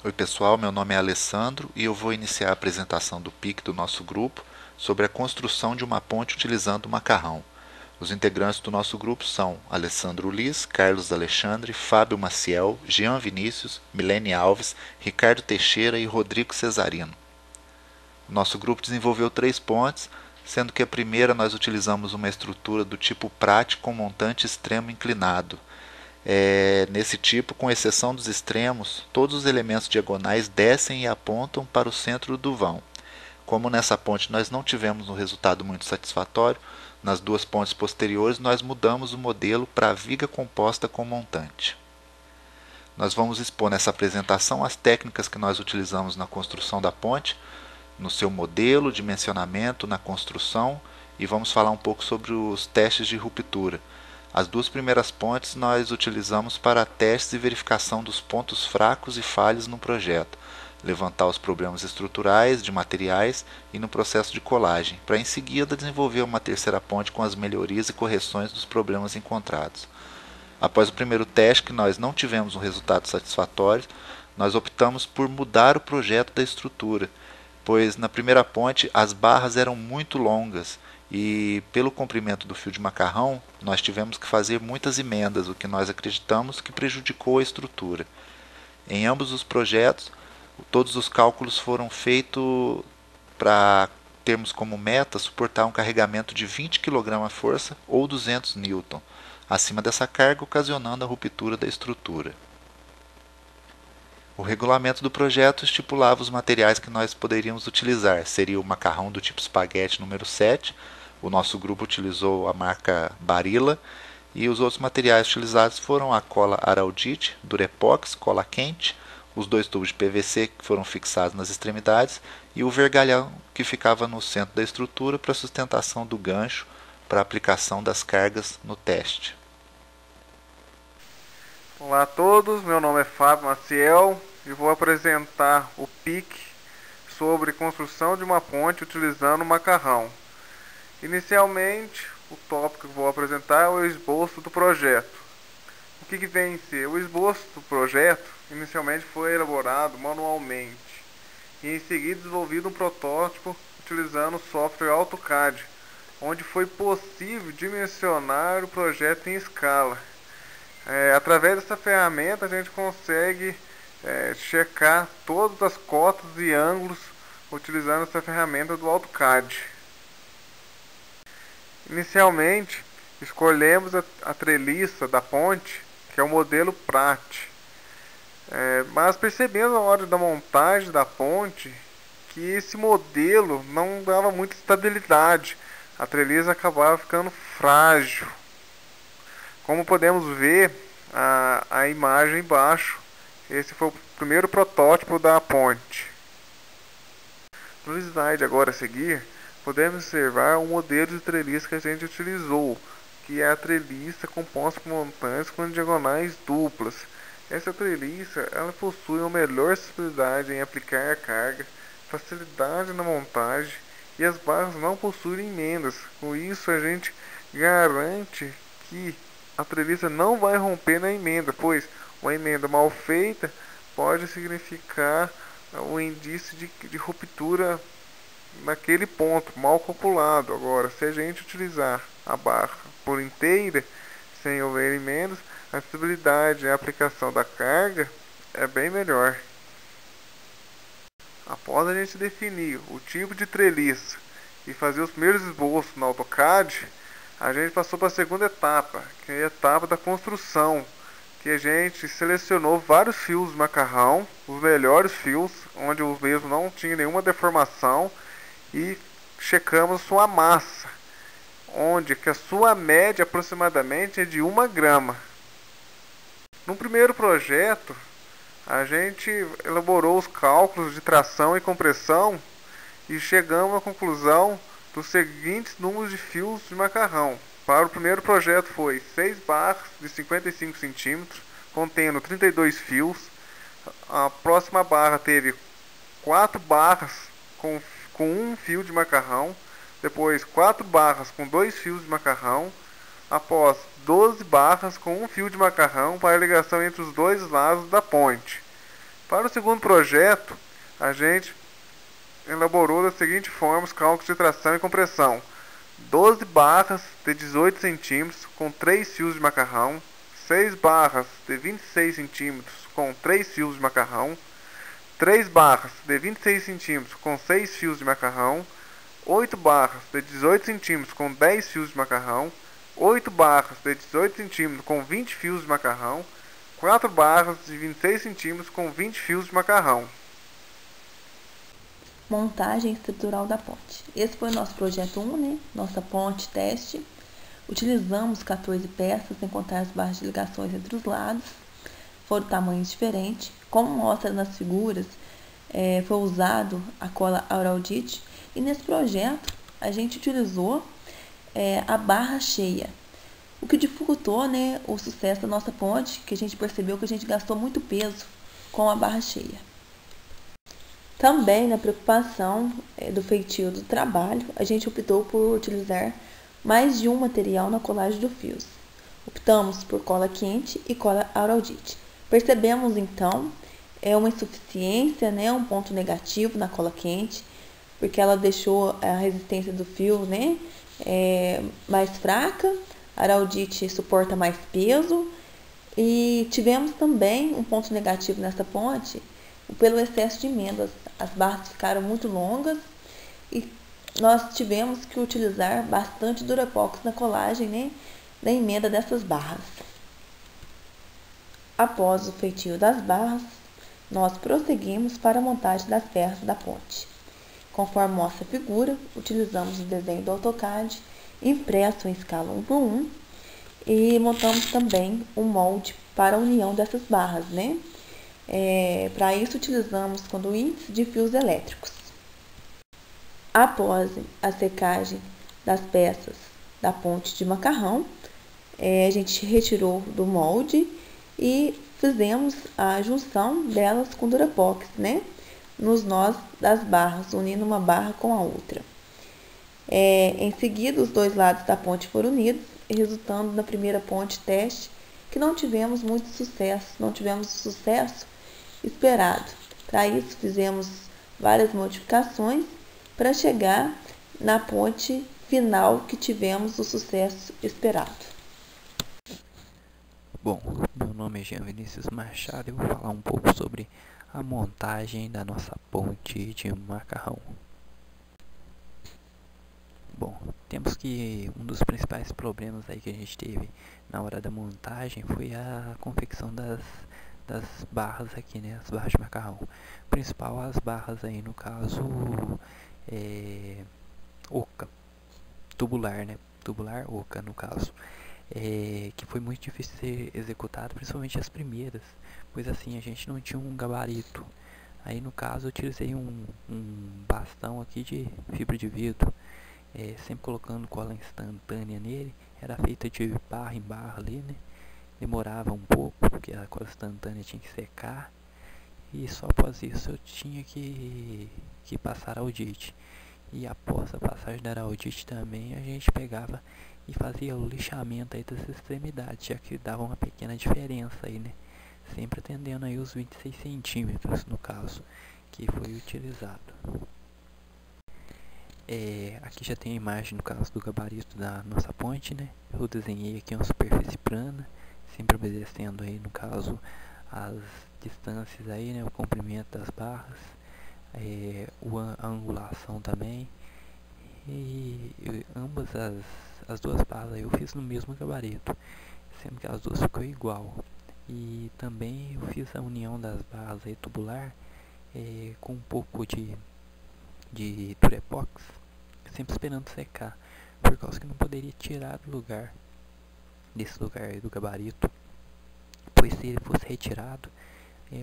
Oi pessoal, meu nome é Alessandro e eu vou iniciar a apresentação do PIC do nosso grupo sobre a construção de uma ponte utilizando o macarrão. Os integrantes do nosso grupo são Alessandro Liz, Carlos Alexandre, Fábio Maciel, Jean Vinícius, Milene Alves, Ricardo Teixeira e Rodrigo Cesarino. O nosso grupo desenvolveu 3 pontes, sendo que a primeira nós utilizamos uma estrutura do tipo prate com montante extremo inclinado. Nesse tipo, com exceção dos extremos, todos os elementos diagonais descem e apontam para o centro do vão. Como nessa ponte nós não tivemos um resultado muito satisfatório, nas 2 pontes posteriores nós mudamos o modelo para a viga composta com montante. Nós vamos expor nessa apresentação as técnicas que nós utilizamos na construção da ponte, no seu modelo, dimensionamento, na construção, e vamos falar um pouco sobre os testes de ruptura. As 2 primeiras pontes nós utilizamos para testes e verificação dos pontos fracos e falhas no projeto, levantar os problemas estruturais, de materiais e no processo de colagem, para em seguida desenvolver uma terceira ponte com as melhorias e correções dos problemas encontrados. Após o primeiro teste, que nós não tivemos um resultado satisfatório, nós optamos por mudar o projeto da estrutura, pois na primeira ponte as barras eram muito longas e, pelo comprimento do fio de macarrão, nós tivemos que fazer muitas emendas, o que nós acreditamos que prejudicou a estrutura. Em ambos os projetos, todos os cálculos foram feitos para termos como meta suportar um carregamento de 20 kg à força ou 200 N, acima dessa carga, ocasionando a ruptura da estrutura. O regulamento do projeto estipulava os materiais que nós poderíamos utilizar. Seria o macarrão do tipo espaguete número 7, o nosso grupo utilizou a marca Barilla, e os outros materiais utilizados foram a cola Araldite, Durepox, cola quente, os 2 tubos de PVC que foram fixados nas extremidades e o vergalhão que ficava no centro da estrutura para sustentação do gancho para a aplicação das cargas no teste. Olá a todos, meu nome é Fábio Maciel e vou apresentar o PIC sobre construção de uma ponte utilizando o macarrão. Inicialmente, o tópico que vou apresentar é o esboço do projeto. O que vem em si? O esboço do projeto inicialmente foi elaborado manualmente e em seguida desenvolvido um protótipo utilizando o software AutoCAD, onde foi possível dimensionar o projeto em escala. Através dessa ferramenta a gente consegue checar todas as cotas e ângulos utilizando essa ferramenta do AutoCAD. Inicialmente escolhemos a treliça da ponte, que é o modelo Prate, mas percebendo na hora da montagem da ponte que esse modelo não dava muita estabilidade, a treliça acabava ficando frágil. Como podemos ver a imagem embaixo, esse foi o primeiro protótipo da ponte. No slide agora a seguir, podemos observar o modelo de treliça que a gente utilizou, que é a treliça composta por montantes com diagonais duplas. Essa treliça ela possui uma melhor estabilidade em aplicar a carga, facilidade na montagem e as barras não possuem emendas. Com isso a gente garante que a treliça não vai romper na emenda, pois uma emenda mal feita pode significar um indício de ruptura naquele ponto, mal calculado. Agora, se a gente utilizar a barra por inteira, sem houver emendas, a estabilidade e a aplicação da carga é bem melhor. Após a gente definir o tipo de treliça e fazer os primeiros esboços no AutoCAD, a gente passou para a segunda etapa, que é a etapa da construção, que a gente selecionou vários fios de macarrão, os melhores fios, onde os mesmos não tinham nenhuma deformação, e checamos sua massa, onde que a sua média aproximadamente é de 1 grama. No primeiro projeto, a gente elaborou os cálculos de tração e compressão e chegamos à conclusão dos seguintes números de fios de macarrão. Para o primeiro projeto foi 6 barras de 55 cm, contendo 32 fios. A próxima barra teve 4 barras com 1 fio de macarrão, depois 4 barras com 2 fios de macarrão, após 12 barras com 1 fio de macarrão para a ligação entre os dois lados da ponte. Para o segundo projeto, a gente elaborou da seguinte forma os cálculos de tração e compressão: 12 barras de 18 centímetros com 3 fios de macarrão, 6 barras de 26 centímetros com 3 fios de macarrão, 3 barras de 26 centímetros com 6 fios de macarrão, 8 barras de 18 centímetros com 10 fios de macarrão, 8 barras de 18 centímetros com 20 fios de macarrão, 4 barras de 26 centímetros com 20 fios de macarrão. Montagem estrutural da ponte. Esse foi o nosso projeto 1, né? Nossa ponte teste. Utilizamos 14 peças sem contar as barras de ligações entre os lados. Foram tamanhos diferentes. Como mostra nas figuras, foi usado a cola Auraldite. E nesse projeto a gente utilizou a barra cheia. O que dificultou, né, o sucesso da nossa ponte, que a gente percebeu que a gente gastou muito peso com a barra cheia. Também na preocupação do feitio do trabalho, a gente optou por utilizar mais de um material na colagem dos fios. Optamos por cola quente e cola Auraldite. Percebemos então uma insuficiência, né, um ponto negativo na cola quente, porque ela deixou a resistência do fio, né, mais fraca. A Auraldite suporta mais peso. E tivemos também um ponto negativo nessa ponte pelo excesso de emendas. As barras ficaram muito longas e nós tivemos que utilizar bastante Durepox na colagem, né, na emenda dessas barras. Após o feitio das barras, nós prosseguimos para a montagem das peças da ponte. Conforme mostra a figura, utilizamos o desenho do AutoCAD impresso em escala 1:1 e montamos também um molde para a união dessas barras, né? Para isso utilizamos conduítes de fios elétricos. Após a secagem das peças da ponte de macarrão, a gente retirou do molde e fizemos a junção delas com Durepox, né, nos nós das barras, unindo uma barra com a outra. Em seguida, os dois lados da ponte foram unidos, resultando na primeira ponte teste, que não tivemos muito sucesso, não tivemos o sucesso esperado. Para isso, fizemos várias modificações para chegar na ponte final que tivemos o sucesso esperado. Bom, meu nome é Jean Vinícius Machado e vou falar um pouco sobre a montagem da nossa ponte de macarrão. Bom, temos que um dos principais problemas aí que a gente teve na hora da montagem foi a confecção das barras aqui, né, as barras de macarrão. Principal as barras aí, no caso, oca, tubular, né, tubular oca no caso. Que foi muito difícil ser executado, principalmente as primeiras, pois assim, a gente não tinha um gabarito. Aí no caso eu utilizei um bastão aqui de fibra de vidro, sempre colocando cola instantânea nele. Era feita de barra em barra ali, né? Demorava um pouco, porque a cola instantânea tinha que secar. E só após isso eu tinha que passar a Audite. E após a passagem da Audite também a gente pegava e fazia o lixamento aí das extremidades, já que dava uma pequena diferença aí, né? Sempre atendendo aí os 26 centímetros no caso que foi utilizado. Aqui já tem a imagem no caso do gabarito da nossa ponte, né? Eu desenhei aqui uma superfície plana, sempre obedecendo aí no caso as distâncias aí, né? O comprimento das barras, a angulação também. E ambas as duas barras eu fiz no mesmo gabarito, sendo que as duas ficou igual. E também eu fiz a união das barras aí tubular com um pouco de Durepox, sempre esperando secar, por causa que não poderia tirar do lugar, desse lugar aí do gabarito, pois se ele fosse retirado,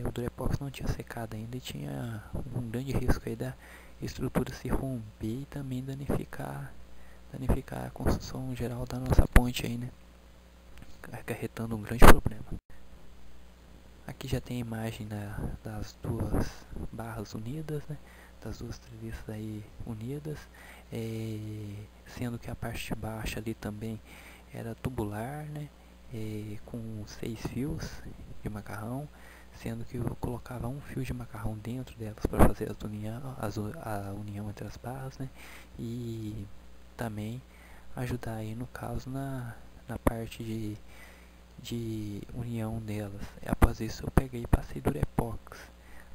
o Durepox não tinha secado ainda e tinha um grande risco aí da estrutura se romper e também danificar a construção geral da nossa ponte aí, né, acarretando um grande problema. Aqui já tem a imagem das duas barras unidas, né, das duas treliças aí unidas, sendo que a parte de baixo ali também era tubular, né, com 6 fios de macarrão, sendo que eu colocava um fio de macarrão dentro delas para fazer a união entre as barras, né? E também ajudar aí no caso na parte de união delas. Após isso eu peguei e passei Durepox.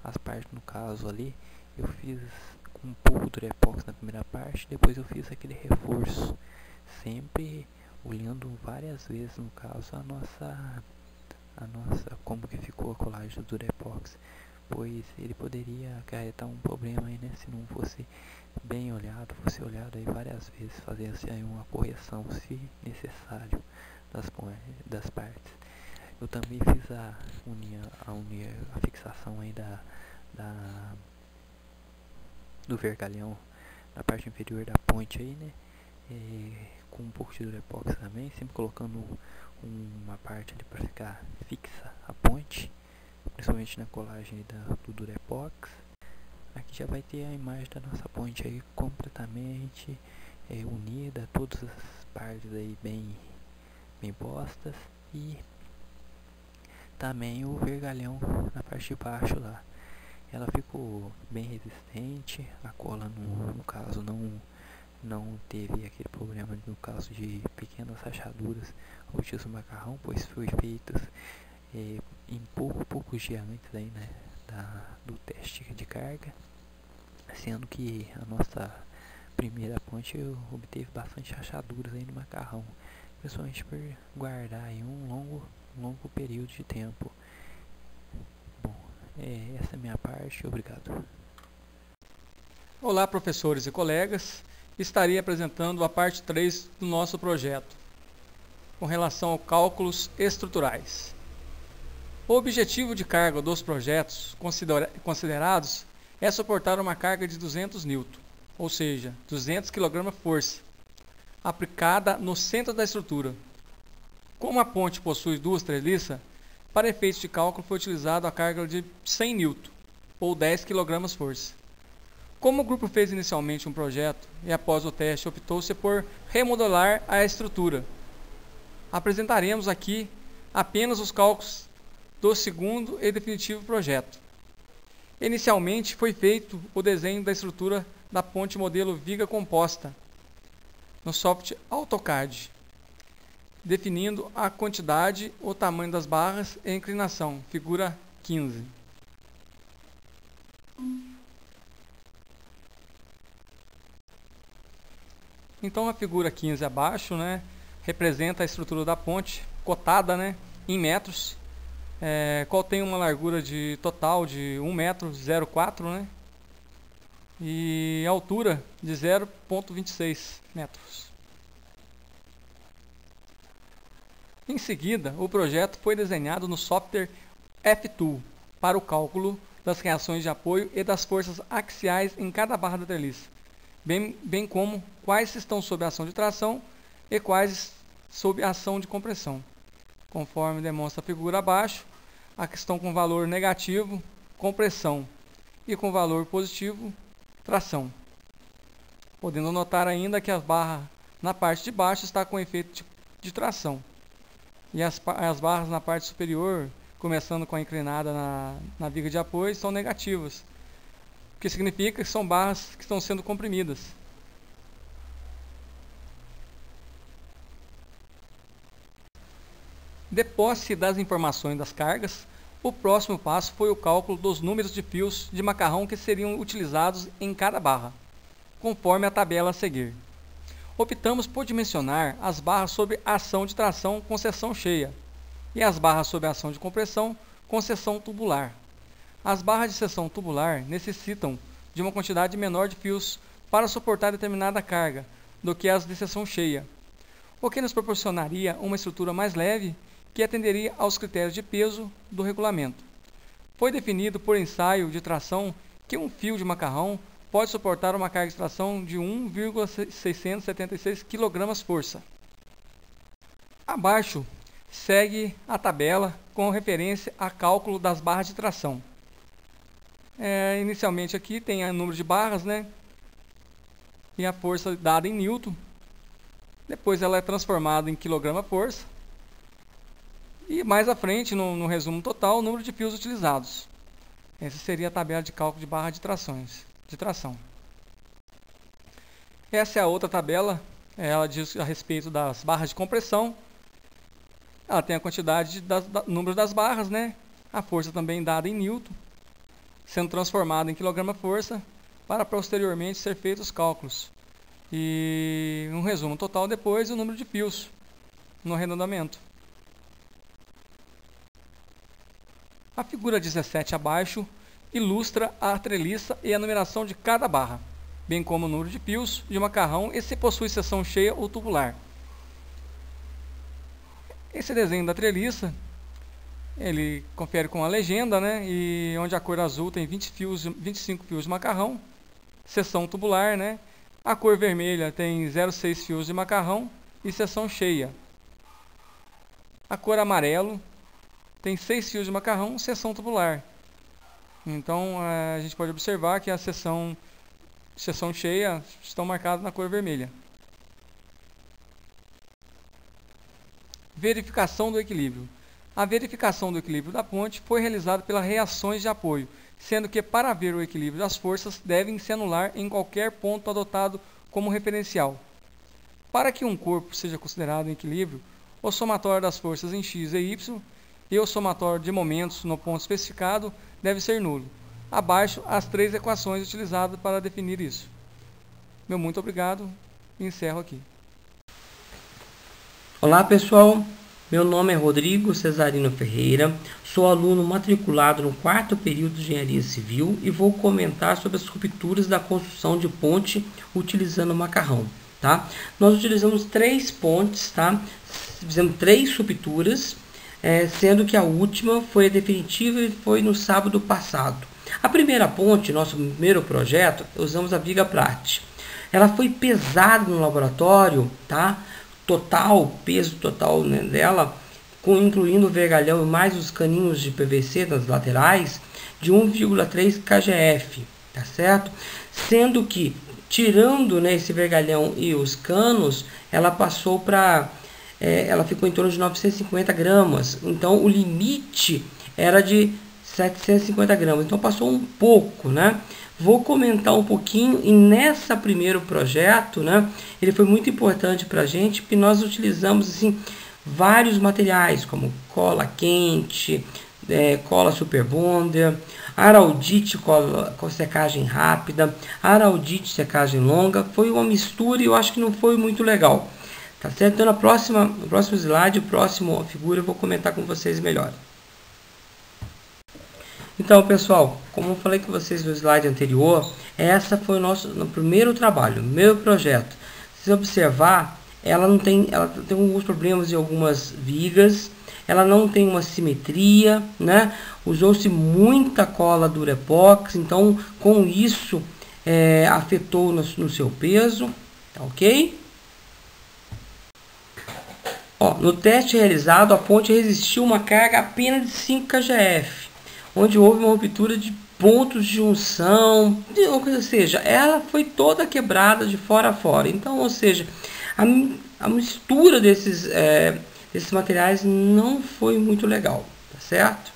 As partes no caso ali eu fiz com um pouco Durepox na primeira parte, depois eu fiz aquele reforço, sempre olhando várias vezes no caso a nossa como que ficou a colagem do Durepox, pois ele poderia acarretar um problema aí, né, se não fosse bem olhado, fosse olhado aí várias vezes, fazendo-se aí uma correção se necessário das partes. Eu também fiz a fixação aí do vergalhão na parte inferior da ponte aí, né, com um pouco de Durepox também, sempre colocando uma parte ali para ficar fixa a ponte, principalmente na colagem do Durepox. Aqui já vai ter a imagem da nossa ponte aí completamente unida, todas as partes aí bem postas, e também o vergalhão na parte de baixo lá. Ela ficou bem resistente, a cola no caso não teve aquele problema no caso de pequenas rachaduras ao utilizar o macarrão, pois foi feito em poucos dias antes aí, né, do teste de carga, sendo que a nossa primeira ponte obteve bastante rachaduras aí no macarrão, principalmente por guardar aí um longo período de tempo. Bom, essa é a minha parte, obrigado. Olá, professores e colegas. Estarei apresentando a parte 3 do nosso projeto, com relação a cálculos estruturais. O objetivo de carga dos projetos considerados é suportar uma carga de 200 N, ou seja, 200 kg força, aplicada no centro da estrutura. Como a ponte possui duas treliças, para efeitos de cálculo foi utilizado a carga de 100 N, ou 10 kg força. Como o grupo fez inicialmente um projeto e após o teste optou-se por remodelar a estrutura, apresentaremos aqui apenas os cálculos do segundo e definitivo projeto. Inicialmente foi feito o desenho da estrutura da ponte modelo viga composta no software AutoCAD, definindo a quantidade, o tamanho das barras e a inclinação, figura 15. Então a figura 15 abaixo, né, representa a estrutura da ponte cotada, né, em metros, qual tem uma largura total de 1,04 m, né, e altura de 0,26 metros. Em seguida, o projeto foi desenhado no software F-Tool para o cálculo das reações de apoio e das forças axiais em cada barra da treliça, bem como quais estão sob ação de tração e quais sob ação de compressão. Conforme demonstra a figura abaixo, a questão com valor negativo, compressão, e com valor positivo, tração. Podendo notar ainda que a barra na parte de baixo está com efeito de tração, e as barras na parte superior, começando com a inclinada na viga de apoio, são negativas, o que significa que são barras que estão sendo comprimidas. De posse das informações das cargas, o próximo passo foi o cálculo dos números de fios de macarrão que seriam utilizados em cada barra, conforme a tabela a seguir. Optamos por dimensionar as barras sob ação de tração com seção cheia e as barras sob ação de compressão com seção tubular. As barras de seção tubular necessitam de uma quantidade menor de fios para suportar determinada carga do que as de seção cheia, o que nos proporcionaria uma estrutura mais leve que atenderia aos critérios de peso do regulamento. Foi definido por ensaio de tração que um fio de macarrão pode suportar uma carga de tração de 1,676 kg força. Abaixo segue a tabela com referência a cálculo das barras de tração. Inicialmente aqui tem o número de barras, né, e a força dada em newton. Depois ela é transformada em quilograma força. E mais à frente, no resumo total, o número de fios utilizados. Essa seria a tabela de cálculo de barra de tração. Essa é a outra tabela, ela diz a respeito das barras de compressão. Ela tem a quantidade número das barras, né? A força também dada em Newton, sendo transformada em quilograma-força, para posteriormente ser feitos os cálculos. E um resumo total depois, o número de fios no arredondamento. A figura 17 abaixo ilustra a treliça e a numeração de cada barra, bem como o número de fios de macarrão e se possui seção cheia ou tubular. Esse desenho da treliça, ele confere com a legenda, né? E onde a cor azul tem 25 fios de macarrão, seção tubular, né? A cor vermelha tem 0,6 fios de macarrão e seção cheia. A cor amarelo tem 6 fios de macarrão, seção tubular. Então a gente pode observar que a seção cheia estão marcadas na cor vermelha. Verificação do equilíbrio. A verificação do equilíbrio da ponte foi realizada pelas reações de apoio, sendo que para ver o equilíbrio das forças devem se anular em qualquer ponto adotado como referencial. Para que um corpo seja considerado em equilíbrio, o somatório das forças em x e y e o somatório de momentos no ponto especificado deve ser nulo. Abaixo as 3 equações utilizadas para definir isso. Meu muito obrigado e encerro aqui. Olá pessoal, meu nome é Rodrigo Cesarino Ferreira, sou aluno matriculado no 4º período de Engenharia Civil e vou comentar sobre as rupturas da construção de ponte utilizando macarrão. Tá? Nós utilizamos 3 pontes, tá? Fizemos 3 rupturas, sendo que a última foi a definitiva e foi no sábado passado. A primeira ponte, nosso primeiro projeto, usamos a viga Pratt. Ela foi pesada no laboratório, tá? Peso total, né, dela, incluindo o vergalhão e mais os caninhos de PVC das laterais, de 1,3 kgf, tá certo? Sendo que, tirando, né, esse vergalhão e os canos, ela passou para... ela ficou em torno de 950 gramas. Então, o limite era de 750 gramas. Então, passou um pouco, né? Vou comentar um pouquinho, e nessa primeiro projeto, né, ele foi muito importante para a gente, porque nós utilizamos assim, vários materiais, como cola quente, cola super bonder, araldite com secagem rápida, araldite secagem longa. Foi uma mistura e eu acho que não foi muito legal. Tá certo? Então, no próximo slide, próxima figura, eu vou comentar com vocês melhor. Então, pessoal, como eu falei com vocês no slide anterior, essa foi o nosso primeiro trabalho, meu projeto. Se você observar, ela tem alguns problemas em algumas vigas, ela não tem uma simetria, né? Usou-se muita cola Durepox, então com isso afetou no seu peso, tá ok? Ó, no teste realizado, a ponte resistiu uma carga apenas de 5 kgf. Onde houve uma ruptura de pontos de junção, ou seja, ela foi toda quebrada de fora a fora. Então, ou seja, a mistura desses materiais não foi muito legal, tá certo?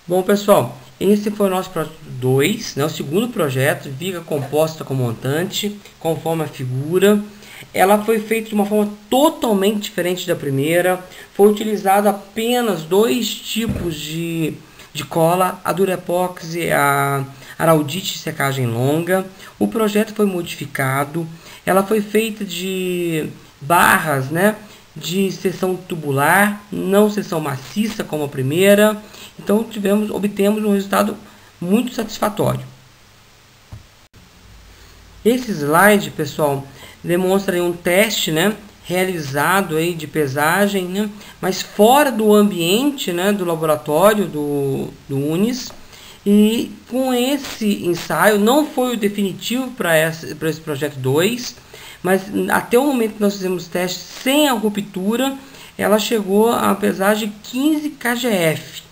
Bom, pessoal, esse foi o nosso projeto 2, né, o segundo projeto, viga composta com montante, conforme a figura. Ela foi feita de uma forma totalmente diferente da primeira. Foi utilizado apenas 2 tipos de cola, a Durepox e a araldite secagem longa. O projeto foi modificado. Ela foi feita de barras, né, de seção tubular, não seção maciça como a primeira. Então obtemos um resultado muito satisfatório. Esse slide, pessoal, demonstra aí um teste, né, realizado aí de pesagem, né, mas fora do ambiente, né, do laboratório do UNES. E com esse ensaio, não foi o definitivo para esse projeto 2, mas até o momento que nós fizemos teste sem a ruptura, ela chegou a pesar de 15 kgf.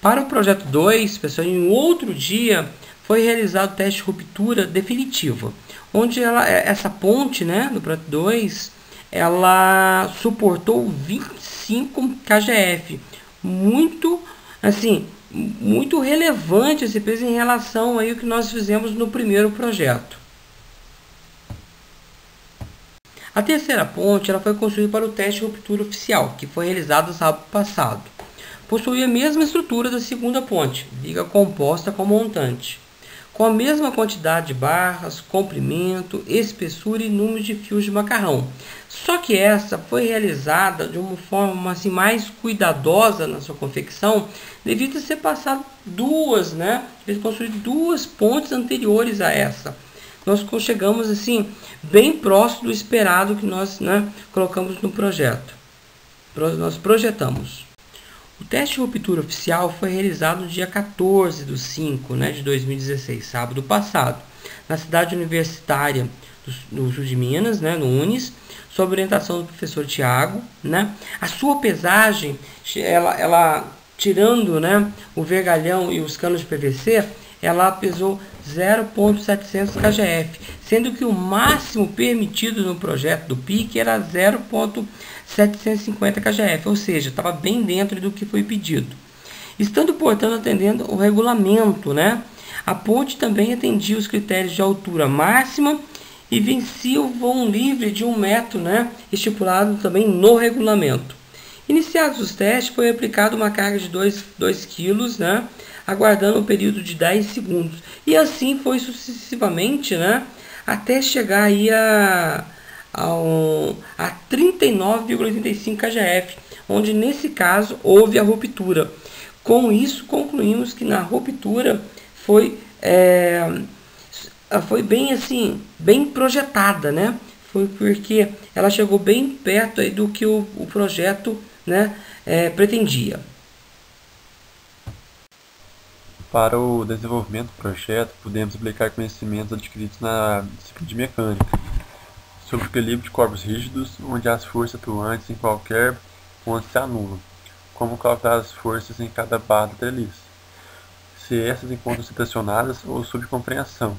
Para o projeto 2, pessoal, em outro dia, foi realizado o teste de ruptura definitiva, onde essa ponte, né, do projeto 2, ela suportou 25 kgf, muito relevante esse peso em relação aí ao que nós fizemos no primeiro projeto. A terceira ponte ela foi construída para o teste de ruptura oficial, que foi realizado no sábado passado. Possuía a mesma estrutura da segunda ponte, viga composta com montante, com a mesma quantidade de barras, comprimento, espessura e número de fios de macarrão. Só que essa foi realizada de uma forma mais cuidadosa na sua confecção, devido a ser passado construir duas pontes anteriores a essa. Nós chegamos bem próximo do esperado que nós colocamos no projeto. Nós projetamos. O teste de ruptura oficial foi realizado no dia 14/5 de 2016, sábado passado, na cidade universitária do sul de Minas, no UNES, sob orientação do professor Tiago. A sua pesagem, ela tirando o vergalhão e os canos de PVC, ela pesou 0,700 kgf, sendo que o máximo permitido no projeto do PIC era 0,750 kgf, ou seja, estava bem dentro do que foi pedido. Estando, portanto, atendendo o regulamento, a ponte também atendia os critérios de altura máxima e vencia o vão livre de 1 metro, estipulado também no regulamento. Iniciados os testes, foi aplicada uma carga de 2 kg, aguardando um período de 10 segundos. E assim foi sucessivamente, até chegar aí a 39,85 kgf, onde nesse caso houve a ruptura. Com isso, concluímos que na ruptura foi bem projetada, Foi porque ela chegou bem perto aí do que o projeto pretendia. Para o desenvolvimento do projeto, podemos aplicar conhecimentos adquiridos na disciplina de mecânica, sobre o equilíbrio de corpos rígidos, onde as forças atuantes em qualquer ponto se anulam, como calcular as forças em cada barra da treliça, se essas encontram-se tensionadas ou sob compreensão.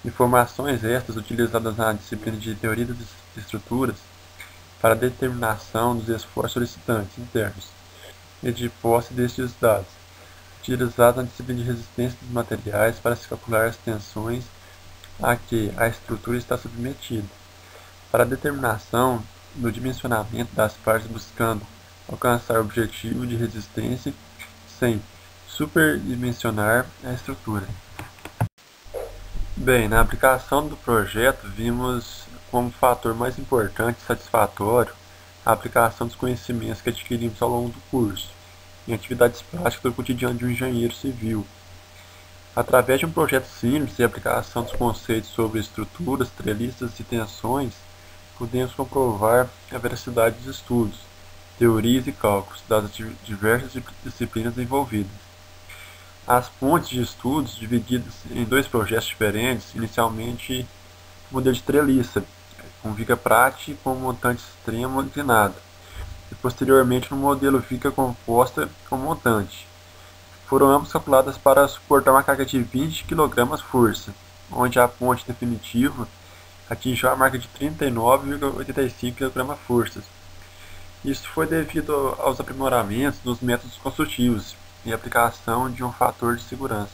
Informações estas utilizadas na disciplina de teoria das estruturas para a determinação dos esforços solicitantes internos e de posse destes dados, utilizado na disciplina de resistência dos materiais para se calcular as tensões a que a estrutura está submetida, para a determinação do dimensionamento das partes buscando alcançar o objetivo de resistência sem superdimensionar a estrutura. Bem, na aplicação do projeto, vimos como fator mais importante e satisfatório a aplicação dos conhecimentos que adquirimos ao longo do curso, em atividades práticas do cotidiano de um engenheiro civil. Através de um projeto simples e a aplicação dos conceitos sobre estruturas, treliças e tensões, podemos comprovar a veracidade dos estudos, teorias e cálculos das diversas disciplinas envolvidas. As pontes de estudos, divididas em 2 projetos diferentes, inicialmente o modelo de treliça, com viga prate com montante extremo inclinado, e posteriormente no modelo viga composta com montante. Foram ambas calculadas para suportar uma carga de 20 kg força, onde a ponte definitiva atingiu a marca de 39,85 kg forças. Isso foi devido aos aprimoramentos dos métodos construtivos e aplicação de um fator de segurança.